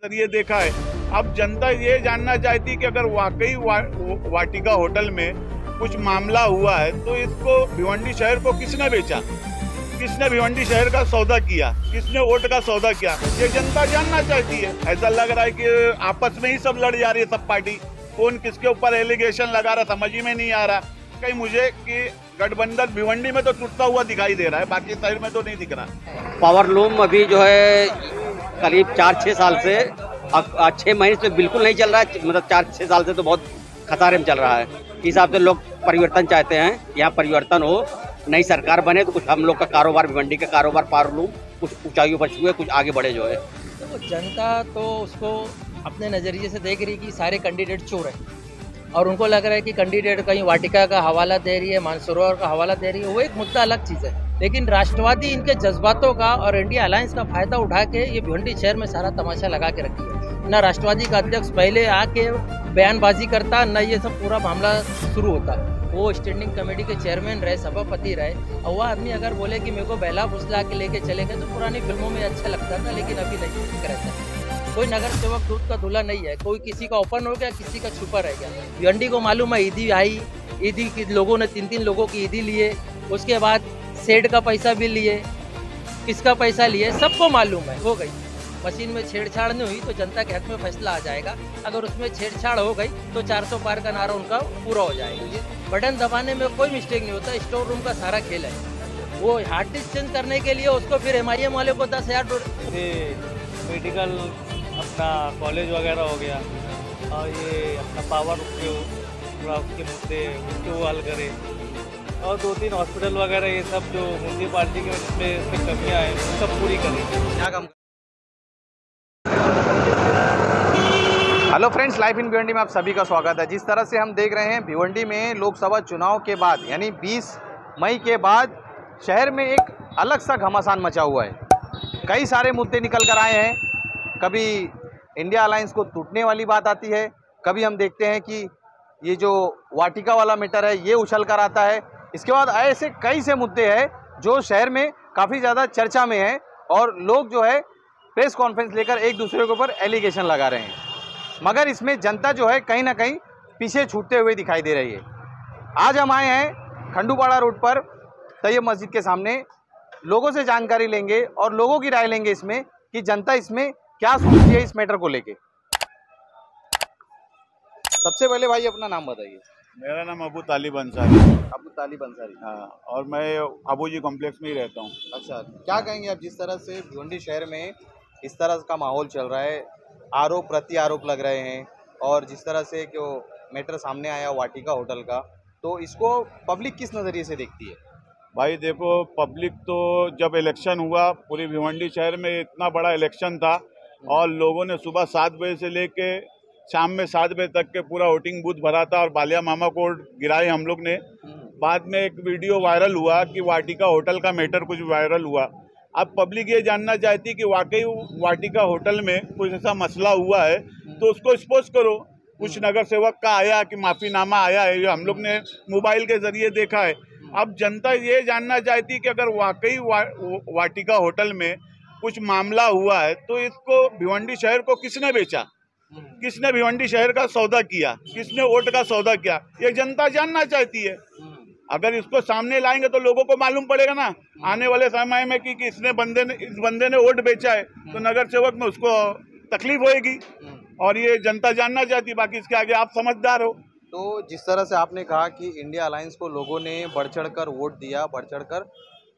जरिए देखा है। अब जनता ये जानना चाहती कि अगर वाकई वाटिका होटल में कुछ मामला हुआ है तो इसको भिवंडी शहर को किसने बेचा, किसने भिवंडी शहर का सौदा किया, किसने वोट का सौदा किया, ये जनता जानना चाहती है। ऐसा लग रहा है कि आपस में ही सब लड़ जा रही है, सब पार्टी कौन किसके ऊपर एलिगेशन लगा रहा समझ ही में नहीं आ रहा। कहीं मुझे कि गठबंधन भिवंडी में तो टूटता हुआ दिखाई दे रहा है, बाकी शहर में तो नहीं दिख रहा। पावर लूम अभी जो है करीब 4-6 साल से, अब 6 महीने से बिल्कुल नहीं चल रहा है, मतलब 4-6 साल से तो बहुत खसारे में चल रहा है। इस हिसाब से लोग परिवर्तन चाहते हैं, यहाँ परिवर्तन हो, नई सरकार बने तो कुछ हम लोग का कारोबार, भिवंडी का कारोबार पावर लूम कुछ ऊंचाइयों पर छुए, कुछ आगे बढ़े जो है। तो जनता तो उसको अपने नज़रिए से देख रही कि सारे कैंडिडेट चोर हैं और उनको लग रहा है कि कैंडिडेट कहीं वाटिका का हवाला दे रही है, मानसरोवर का हवाला दे रही है, वो एक मुद्दा अलग चीज़ है। लेकिन राष्ट्रवादी इनके जज्बातों का और इंडिया अलायंस का फायदा उठा के ये भिवंडी शहर में सारा तमाशा लगा के रखी है। ना राष्ट्रवादी का अध्यक्ष पहले आके बयानबाजी करता, न ये सब पूरा मामला शुरू होता। वो स्टैंडिंग कमेटी के चेयरमैन रहे, सभापति रहे, और वह आदमी अगर बोले कि मेरे को बहला फुसला के लेके चले गए तो पुरानी फिल्मों में अच्छा लगता था, लेकिन अभी नहीं रहता। कोई नगर सेवक दूध का दूल्हा नहीं है, कोई किसी का ओपन हो गया, किसी का छुपा रह गया। भिवंडी को मालूम है ईदी आई, ईदी की लोगों ने 3-3 लोगों की ईदी लिए, उसके बाद सेड का पैसा भी लिए, किसका पैसा लिए सबको मालूम है। हो गई मशीन में छेड़छाड़ नहीं हुई तो जनता के हक में फैसला आ जाएगा, अगर उसमें छेड़छाड़ हो गई तो 400 पार का नारा उनका पूरा हो जाएगा। बटन दबाने में कोई मिस्टेक नहीं होता, स्टोर रूम का सारा खेल है। वो हार्ड डिस्क चेंज करने के लिए उसको फिर MIM वाले को 10,000 मेडिकल अपना कॉलेज वगैरह हो गया, और ये अपना पावर पूरा उसके मुद्दे उसके वो हल करे, और 2-3 हॉस्पिटल वगैरह ये सब जो म्यूनसिपालिटी के इसमें कमियाँ हैं वो सब पूरी करें। क्या काम। Hello friends, life in Bhiwandi में आप सभी का स्वागत है। जिस तरह से हम देख रहे हैं भिवंडी में लोकसभा चुनाव के बाद यानी 20 मई के बाद शहर में एक अलग सा घमासान मचा हुआ है। कई सारे मुद्दे निकल कर आए हैं। कभी इंडिया अलायंस को टूटने वाली बात आती है, कभी हम देखते हैं कि ये जो वाटिका वाला मैटर है ये उछल कर आता है। इसके बाद ऐसे कई से मुद्दे हैं जो शहर में काफ़ी ज़्यादा चर्चा में है और लोग जो है प्रेस कॉन्फ्रेंस लेकर एक दूसरे के ऊपर एलिगेशन लगा रहे हैं, मगर इसमें जनता जो है कहीं ना कहीं पीछे छूटते हुए दिखाई दे रही है। आज हम आए हैं खंडूपाड़ा रोड पर तैयब मस्जिद के सामने, लोगों से जानकारी लेंगे और लोगों की राय लेंगे इसमें कि जनता इसमें क्या सोचती है इस मैटर को लेके। सबसे पहले भाई अपना नाम बताइए। मेरा नाम अबू तालिब अंसारी। अबू तालिब अंसारी। हाँ, और मैं अबूजी कॉम्प्लेक्स में ही रहता हूँ। अच्छा, क्या कहेंगे आप जिस तरह से भिवंडी शहर में इस तरह का माहौल चल रहा है, आरोप प्रति आरोप लग रहे हैं, और जिस तरह से जो मैटर सामने आया वाटिका होटल का, तो इसको पब्लिक किस नज़रिए से देखती है? भाई देखो, पब्लिक तो जब इलेक्शन हुआ, पूरी भिवंडी शहर में इतना बड़ा इलेक्शन था और लोगों ने सुबह 7 बजे से लेके शाम में 7 बजे तक के पूरा वोटिंग बूथ भरा था और बालिया मामा को गिराए हम लोग ने। बाद में एक वीडियो वायरल हुआ कि वाटिका होटल का मैटर कुछ वायरल हुआ। अब पब्लिक ये जानना चाहती कि वाकई वाटिका होटल में कुछ ऐसा मसला हुआ है तो उसको एक्सपोज करो। कुछ नगर सेवक का आया कि माफ़ीनामा आया है, जो हम लोग ने मोबाइल के जरिए देखा है। अब जनता ये जानना चाहती कि अगर वाकई वाटिका होटल में कुछ मामला हुआ है तो इसको भिवंडी शहर को किसने बेचा, किसने भिवंडी शहर का सौदा किया, किसने वोट का सौदा किया, ये जनता जानना चाहती है। अगर इसको सामने लाएंगे तो लोगों को मालूम पड़ेगा ना आने वाले समय में कि इस बंदे ने वोट बेचा है, तो नगर सेवक में उसको तकलीफ होएगी और ये जनता जानना चाहती है। बाकी इसके आगे आप समझदार हो। तो जिस तरह से आपने कहा कि इंडिया अलायंस को लोगों ने बढ़ चढ़ कर वोट दिया, बढ़ चढ़ कर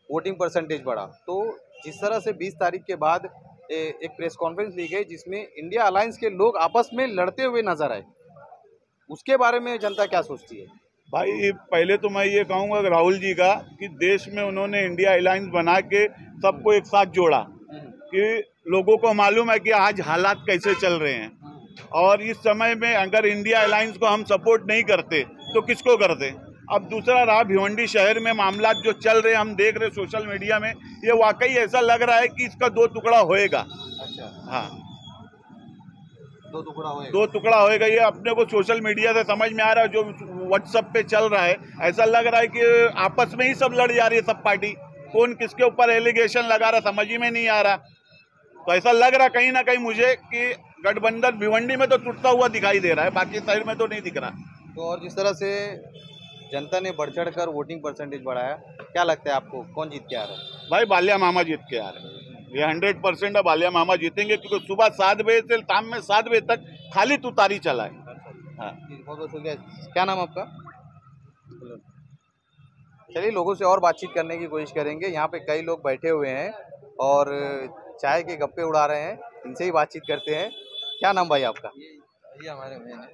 वोटिंग परसेंटेज बढ़ा, तो जिस तरह से 20 तारीख के बाद एक प्रेस कॉन्फ्रेंस ली गई जिसमें इंडिया अलायंस के लोग आपस में लड़ते हुए नजर आए, उसके बारे में जनता क्या सोचती है? भाई पहले तो मैं ये कहूँगा राहुल जी का कि देश में उन्होंने इंडिया अलायंस बना के सबको एक साथ जोड़ा कि लोगों को मालूम है कि आज हालात कैसे चल रहे हैं, और इस समय में अगर इंडिया अलायंस को हम सपोर्ट नहीं करते तो किसको करते। अब दूसरा रहा भिवंडी शहर में मामला जो चल रहे हम देख रहे सोशल मीडिया में, ये वाकई ऐसा लग रहा है कि इसका 2 टुकड़ा होएगा। अच्छा, हाँ, 2 टुकड़ा होएगा। 2 टुकड़ा होएगा, ये अपने को सोशल मीडिया से समझ में आ रहा है। जो व्हाट्सएप पे चल रहा है, ऐसा लग रहा है कि आपस में ही सब लड़ जा रही है, सब पार्टी कौन किसके ऊपर एलिगेशन लगा रहा समझ ही में नहीं आ रहा। तो ऐसा लग रहा कहीं ना कहीं मुझे कि गठबंधन भिवंडी में तो टूटता हुआ दिखाई दे रहा है, बाकी शहर में तो नहीं दिख रहा। तो और जिस तरह से जनता ने बढ़ चढ़ कर वोटिंग परसेंटेज बढ़ाया, क्या लगता है आपको कौन जीत के आ रहा है? भाई बालिया मामा जीत के आ रहे हैं, ये 100% अब बालिया मामा जीतेंगे, क्योंकि सुबह 7 बजे से शाम में 7 बजे तक खाली तुतारी चला है। हाँ, बहुत बहुत शुक्रिया। क्या नाम आपका? चलिए लोगों से और बातचीत करने की कोशिश करेंगे। यहाँ पे कई लोग बैठे हुए हैं और चाय के गप्पे उड़ा रहे हैं, इनसे ही बातचीत करते हैं। क्या नाम भाई आपका? ये हमारे में है।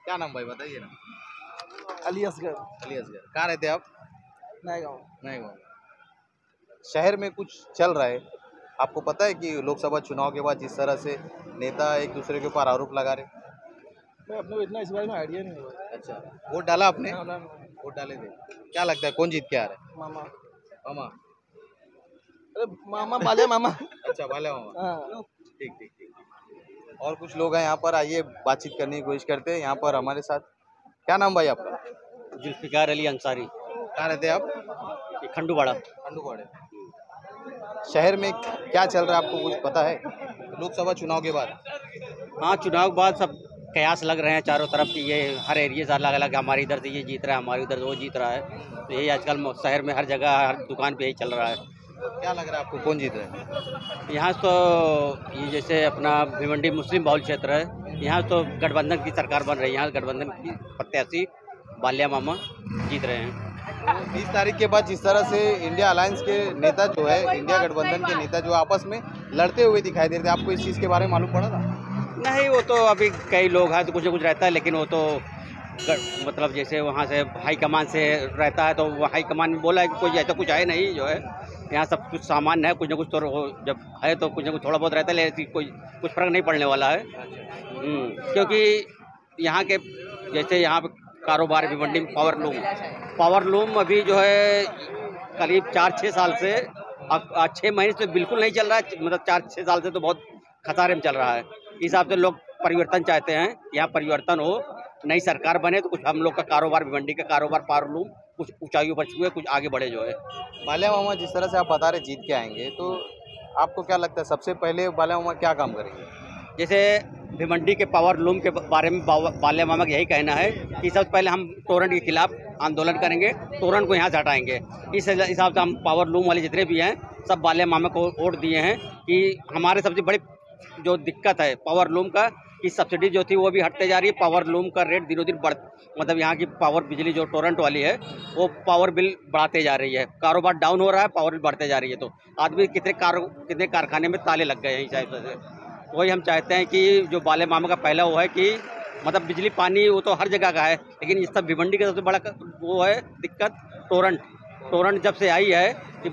क्या नाम भाई बताइए ना। अली असगर, अली असगर। कहाँ रहते हैं आप? नए गाँव। नहीं गाँव। शहर में कुछ चल रहा है, आपको पता है कि लोकसभा चुनाव के बाद जिस तरह से नेता एक दूसरे के ऊपर आरोप लगा रहे? अपने को इतना इस बारे में आइडिया नहीं हुआ। अच्छा, वोट डाला आपने? वोट डाले थे। क्या लगता है कौन जीत के आ रहा है? मामा, मामा? अरे मामा बालिया मामा। अच्छा, बालिया मामा। हाँ। ठीक ठीक ठीक। और कुछ लोग हैं यहाँ पर, आइए बातचीत करने की कोशिश करते हैं। यहाँ पर हमारे साथ, क्या नाम भाई आपका? जुल्फिकार अली अंसारी, कहाँ रहते हैं आप? खंडूवाड़ा। खंडूवाड़े। शहर में क्या चल रहा है आपको कुछ पता है लोकसभा चुनाव के बाद? हाँ, चुनाव के बाद सब कयास लग रहे हैं चारों तरफ की, ये हर एरिया से अलग अलग, हमारे इधर से ये जीत रहा है, हमारे उधर से वो जीत रहा है। तो यही आजकल शहर में हर जगह हर दुकान पे यही चल रहा है। क्या लग रहा है आपको कौन जीत रहा है? यहाँ तो ये जैसे अपना भिवंडी मुस्लिम बहुल क्षेत्र है, यहाँ तो गठबंधन की सरकार बन रही है, यहाँ गठबंधन की प्रत्याशी बालिया मामा जीत रहे हैं। 20 तारीख के बाद जिस तरह से इंडिया अलायंस के नेता जो है, इंडिया गठबंधन के नेता जो आपस में लड़ते हुए दिखाई दे रहे थे, आपको इस चीज़ के बारे में मालूम पड़ा था? नहीं, वो तो अभी कई लोग हैं तो कुछ न कुछ रहता है, लेकिन वो तो मतलब जैसे वहाँ से हाईकमान से रहता है, तो वो हाईकमान में बोला है कि कोई ऐसा कुछ है नहीं जो है, यहाँ सब कुछ सामान्य है, कुछ न कुछ तो जब है तो कुछ न कुछ थोड़ा बहुत रहता है, लेकिन कुछ फर्क नहीं पड़ने वाला है। क्योंकि यहाँ के जैसे यहाँ पे कारोबार भिवंडी में पावर लूम अभी जो है करीब 4-6 साल से 6 महीने से बिल्कुल नहीं चल रहा है, मतलब 4-6 साल से तो बहुत खसारे में चल रहा है। इस हिसाब से लोग परिवर्तन चाहते हैं, यहाँ परिवर्तन हो, नई सरकार बने तो कुछ हम लोग का कारोबार, भिवंडी का कारोबार पावर लूम कुछ ऊंचाइयों पर छुए, कुछ आगे बढ़े जो है। बालिया मामा जिस तरह से आप बता रहे जीत के आएंगे, तो आपको क्या लगता है सबसे पहले बालिया मामा क्या काम करेंगे? जैसे भिवंडी के पावर लूम के बारे में बालिया मामा का यही कहना है कि सबसे पहले हम तोरण के खिलाफ आंदोलन करेंगे, तोरण को यहाँ से हटाएंगे। इस हिसाब से हम पावर लूम वाले जितने भी हैं सब बालिया मामा को वोट दिए हैं कि हमारे सबसे बड़ी जो दिक्कत है पावर लूम का, कि सब्सिडी जो थी वो भी हटते जा रही है, पावर लूम का रेट दिनों दिन मतलब यहाँ की पावर बिजली जो टोरेंट वाली है वो पावर बिल बढ़ाते जा रही है, कारोबार डाउन हो रहा है, पावर बिल बढ़ते जा रही है, तो आदमी कितने कारखाने में ताले लग गए हैं। इस हिसाब से वही हम चाहते हैं कि जो बालिया मामा का पहला वो है कि मतलब बिजली पानी वो तो हर जगह का है, लेकिन इस सब भिवंडी का सबसे बड़ा वो है दिक्कत टोरेंट जब से आई है कि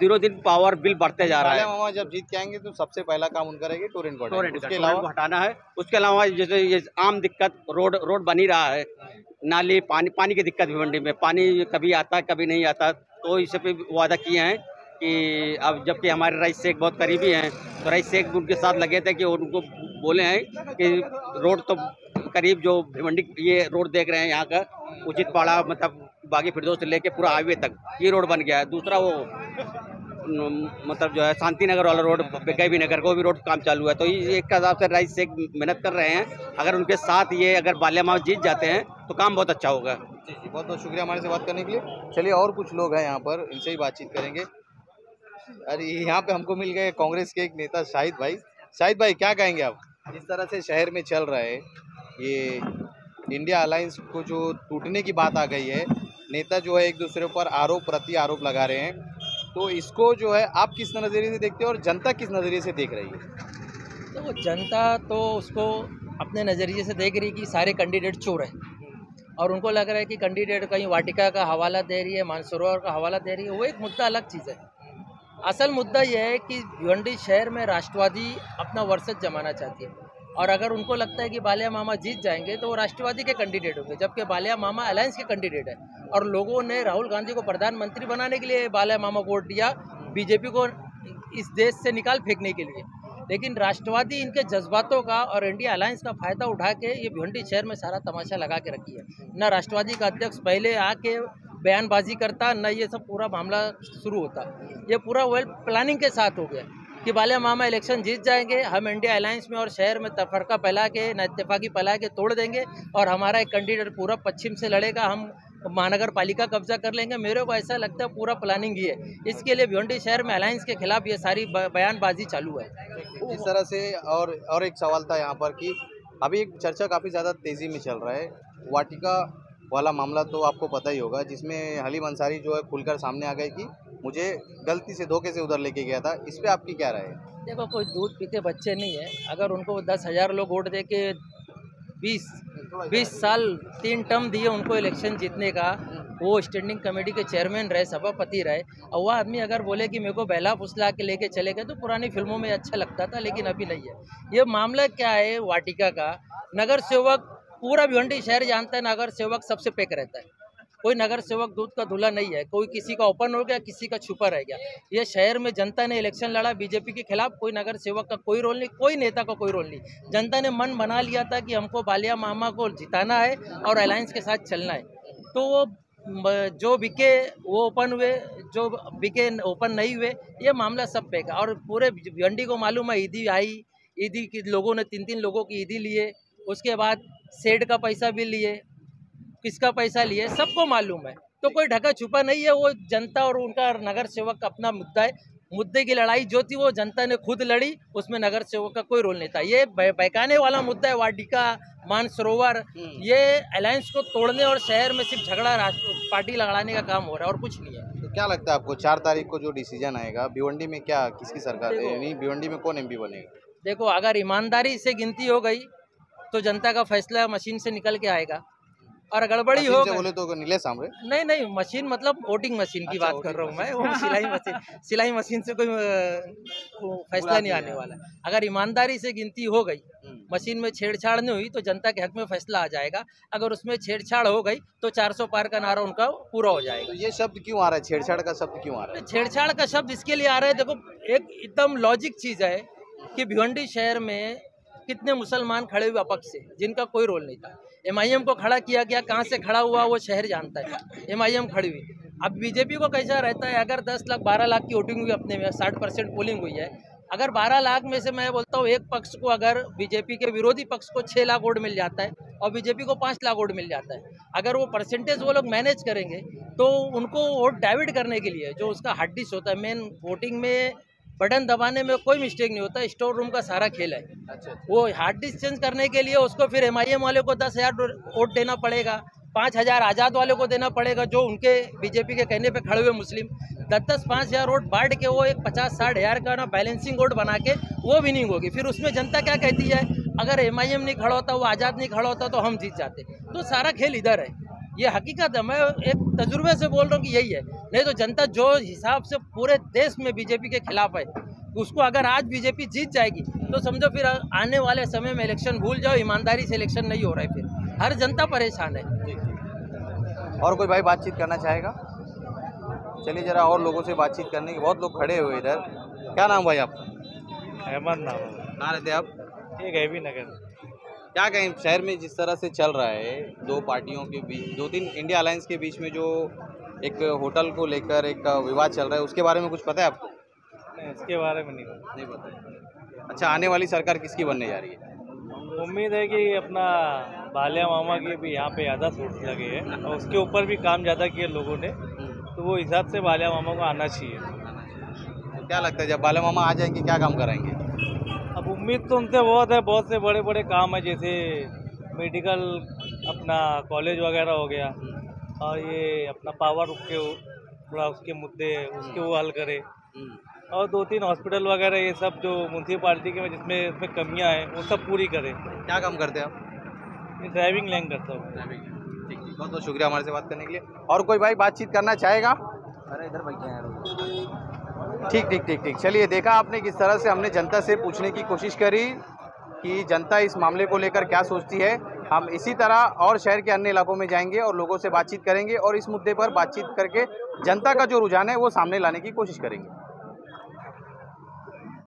दिनों दिन पावर बिल बढ़ते जा रहा है। बालिया मामा जब जीत के आएंगे तो सबसे पहला काम उनका रहेगा टोरेंट को उसके अलावा हटाना है। उसके अलावा जैसे ये आम दिक्कत रोड बन ही रहा है, नाली पानी की दिक्कत भिवंडी में, पानी कभी आता है कभी नहीं आता, तो इसे पे वादा किए हैं कि अब जबकि हमारे रईस शेख बहुत करीबी हैं, तो रईस शेख उनके साथ लगे थे कि उनको बोले हैं कि रोड तो करीब जो भिवंडी ये रोड देख रहे हैं यहाँ का उचित पाड़ा मतलब बागी फिरदौस से लेके पूरा हाईवे तक ये रोड बन गया है। दूसरा वो मतलब जो है शांति नगर वाला रोड गैबी नगर को भी रोड काम चालू है, तो ये एक हिसाब से रईस शेख मेहनत कर रहे हैं। अगर उनके साथ ये अगर बालिया मामा जीत जाते हैं तो काम बहुत अच्छा होगा। जी जी, बहुत बहुत शुक्रिया हमारे से बात करने के लिए। चलिए और कुछ लोग हैं यहाँ पर, इनसे ही बातचीत करेंगे। अरे यहाँ पे हमको मिल गए कांग्रेस के एक नेता शाहिद भाई। शाहिद भाई क्या कहेंगे आप, जिस तरह से शहर में चल रहा है ये इंडिया अलायंस को जो टूटने की बात आ गई है, नेता जो है एक दूसरे पर आरोप प्रति आरोप लगा रहे हैं, तो इसको जो है आप किस नज़रिए से देखते हैं और जनता किस नज़रिए से देख रही है? तो जनता तो उसको अपने नज़रिए से देख रही है कि सारे कैंडिडेट चोर हैं, और उनको लग रहा है कि कैंडिडेट कहीं वाटिका का हवाला दे रही है, मानसरोवर का हवाला दे रही है, वो एक मुद्दा अलग चीज़ है। असल मुद्दा यह है कि भिवंडी शहर में राष्ट्रवादी अपना वर्चस्व जमाना चाहती है, और अगर उनको लगता है कि बालिया मामा जीत जाएंगे तो वो राष्ट्रवादी के कैंडिडेट होंगे, जबकि बालिया मामा अलायंस के कैंडिडेट है, और लोगों ने राहुल गांधी को प्रधानमंत्री बनाने के लिए बालिया मामा को वोट दिया, बीजेपी को इस देश से निकाल फेंकने के लिए। लेकिन राष्ट्रवादी इनके जज्बातों का और इंडिया अलायंस का फ़ायदा उठा के ये भिवंडी शहर में सारा तमाशा लगा के रखी है। न राष्ट्रवादी का अध्यक्ष पहले आके बयानबाजी करता, न ये सब पूरा मामला शुरू होता, ये पूरा वेल प्लानिंग के साथ हो गया। कि बालिया मामा इलेक्शन जीत जाएंगे, हम इंडिया अलायंस में और शहर में तफरका फैला के, नाइत्तेफाकी फैला के तोड़ देंगे और हमारा एक कैंडिडेट पूरा पश्चिम से लड़ेगा, हम महानगर पालिका कब्जा कर लेंगे। मेरे को ऐसा लगता है पूरा प्लानिंग ही है। इसके लिए भिवंडी शहर में अलायंस के खिलाफ ये सारी बयानबाजी चालू है। जिस तरह से और एक सवाल था यहाँ पर कि अभी एक चर्चा काफ़ी ज़्यादा तेज़ी में चल रहा है, वाटिका वाला मामला तो आपको पता ही होगा, जिसमें हलीम अंसारी जो है खुलकर सामने आ गए कि मुझे गलती से धोखे से उधर लेके गया था। इस पे आपकी क्या राय है? देखो, कोई दूध पीते बच्चे नहीं है। अगर उनको 10,000 लोग वोट दे के 20 साल 3 टर्म दिए उनको इलेक्शन जीतने का, वो स्टैंडिंग कमेटी के चेयरमैन रहे, सभापति रहे, और वह आदमी अगर बोले कि मेरे को बहला फुसला के लेके चले गए तो पुरानी फिल्मों में अच्छा लगता था, लेकिन अभी नहीं है। ये मामला क्या है वाटिका का, नगर सेवक पूरा भिवंडी शहर जानता है, नगर सेवक सबसे पैक रहता है। कोई नगर सेवक दूध का धुला नहीं है। कोई किसी का ओपन हो गया, किसी का छुपा रह गया। ये शहर में जनता ने इलेक्शन लड़ा बीजेपी के खिलाफ, कोई नगर सेवक का कोई रोल नहीं, कोई नेता का कोई रोल नहीं। जनता ने मन बना लिया था कि हमको बालिया मामा को जिताना है और अलायंस के साथ चलना है। तो वो जो बिके वो ओपन हुए, जो बिके ओपन नहीं हुए, ये मामला सब पे का। और पूरे भिवंडी को मालूम है, ईदी आई, ईदी की लोगों ने 3-3 लोगों की ईदी लिए, उसके बाद सेड का पैसा भी लिए, किसका पैसा लिए, सबको मालूम है। तो कोई ढका छुपा नहीं है। वो जनता और उनका नगर सेवक का अपना मुद्दा है। मुद्दे की लड़ाई जो थी वो जनता ने खुद लड़ी, उसमें नगर सेवक का कोई रोल नहीं था। ये बहकाने वाला मुद्दा है वाटिका, मानसरोवर, ये अलायंस को तोड़ने और शहर में सिर्फ झगड़ा पार्टी लगाने का काम हो रहा है और कुछ नहीं है। तो क्या लगता है आपको 4 तारीख को जो डिसीजन आएगा, भिवंडी में क्या किसकी सरकार है, यानी भिवंडी में कौन एमपी बनेगा? देखो, अगर ईमानदारी से गिनती हो गई तो जनता का फैसला मशीन से निकल के आएगा, और गड़बड़ी हो गई बोले तो नीलेश सांबरे। नहीं, मशीन मतलब वोटिंग मशीन की बात कर रहा हूँ मैं। वो सिलाई मशीन से कोई फैसला नहीं आने वाला। अगर ईमानदारी से गिनती हो गई, मशीन में छेड़छाड़ नहीं हुई, तो जनता के हक में फैसला आ जाएगा। अगर उसमें छेड़छाड़ हो गई तो 400 पार का नारा उनका पूरा हो जाएगा। तो ये शब्द क्यों आ रहा है, छेड़छाड़ का शब्द क्यों आ रहा है? छेड़छाड़ का शब्द इसके लिए आ रहा है, देखो, एक एकदम लॉजिक चीज है कि भिवंडी शहर में कितने मुसलमान खड़े हुए अपक्ष से, जिनका कोई रोल नहीं था। MIM को खड़ा किया गया, कहाँ से खड़ा हुआ वो शहर जानता है। MIM खड़ी हुई। अब बीजेपी को कैसा रहता है, अगर 10 लाख 12 लाख की वोटिंग हुई, अपने में 60% पोलिंग हुई है, अगर 12 लाख में से मैं बोलता हूँ एक पक्ष को, अगर बीजेपी के विरोधी पक्ष को 6 लाख वोट मिल जाता है और बीजेपी को 5 लाख वोट मिल जाता है, अगर वो परसेंटेज वो लोग मैनेज करेंगे तो उनको वोट डाइवर्ट करने के लिए जो उसका हार्ड डिस्क होता है, मेन वोटिंग में बटन दबाने में कोई मिस्टेक नहीं होता, स्टोर रूम का सारा खेल है। अच्छा। वो हार्ड डिस्क चेंज करने के लिए उसको फिर MIM वाले को 10,000 वोट देना पड़ेगा, 5,000 आज़ाद वाले को देना पड़ेगा, जो उनके बीजेपी के कहने पे खड़े हुए मुस्लिम 10-10 5,000 वोट बांट के वो एक 50-60 हज़ार का ना बैलेंसिंग वोट बना के वो विनिंग होगी। फिर उसमें जनता क्या कहती है, अगर MIM नहीं खड़ा होता, वो आज़ाद नहीं खड़ा होता तो हम जीत जाते। तो सारा खेल इधर है, ये हकीकत है। मैं एक तजुर्बे से बोल रहा हूँ कि यही है। नहीं तो जनता जो हिसाब से पूरे देश में बीजेपी के खिलाफ है, उसको अगर आज बीजेपी जीत जाएगी तो समझो फिर आने वाले समय में इलेक्शन भूल जाओ, ईमानदारी से इलेक्शन नहीं हो रहा है, फिर हर जनता परेशान है। और कोई भाई बातचीत करना चाहेगा? चलिए जरा और लोगों से बातचीत करने के, बहुत लोग खड़े हुए इधर। क्या नाम भाई आपका? अहमद नाम है। कहाँ रहते आप? ये गैबी नगर। क्या कहें, शहर में जिस तरह से चल रहा है, 2 पार्टियों के बीच, 2-3 इंडिया अलायंस के बीच में जो एक होटल को लेकर एक विवाद चल रहा है, उसके बारे में कुछ पता है आपको? नहीं, इसके बारे में नहीं पता। अच्छा, आने वाली सरकार किसकी बनने जा रही है? उम्मीद है कि अपना बालिया मामा के भी यहाँ पे ज़्यादा सोच लगे हैं और उसके ऊपर भी काम ज़्यादा किए लोगों ने, तो वो हिसाब से बालिया मामा को आना चाहिए। तो क्या लगता है, जब बालिया मामा आ जाएंगे क्या काम कराएंगे? अब उम्मीद तो उनसे बहुत है, बहुत से बड़े बड़े काम है, जैसे मेडिकल अपना कॉलेज वगैरह हो गया, और ये अपना पावर के थोड़ा उसके मुद्दे उसके वो हल करे, और 2-3 हॉस्पिटल वगैरह ये सब जो म्यूनसिपालिटी के में जिसमें कमियां हैं वो सब पूरी करें। क्या काम करते हैं आप? ड्राइविंग लैंग करता हूँ। ठीक, बहुत बहुत शुक्रिया हमारे से बात करने के लिए। और कोई भाई बातचीत करना चाहेगा? अरे इधर बैठे हैं। ठीक। चलिए, देखा आपने किस तरह से हमने जनता से पूछने की कोशिश करी कि जनता इस मामले को लेकर क्या सोचती है। हम इसी तरह और शहर के अन्य इलाकों में जाएंगे और लोगों से बातचीत करेंगे और इस मुद्दे पर बातचीत करके जनता का जो रुझान है वो सामने लाने की कोशिश करेंगे।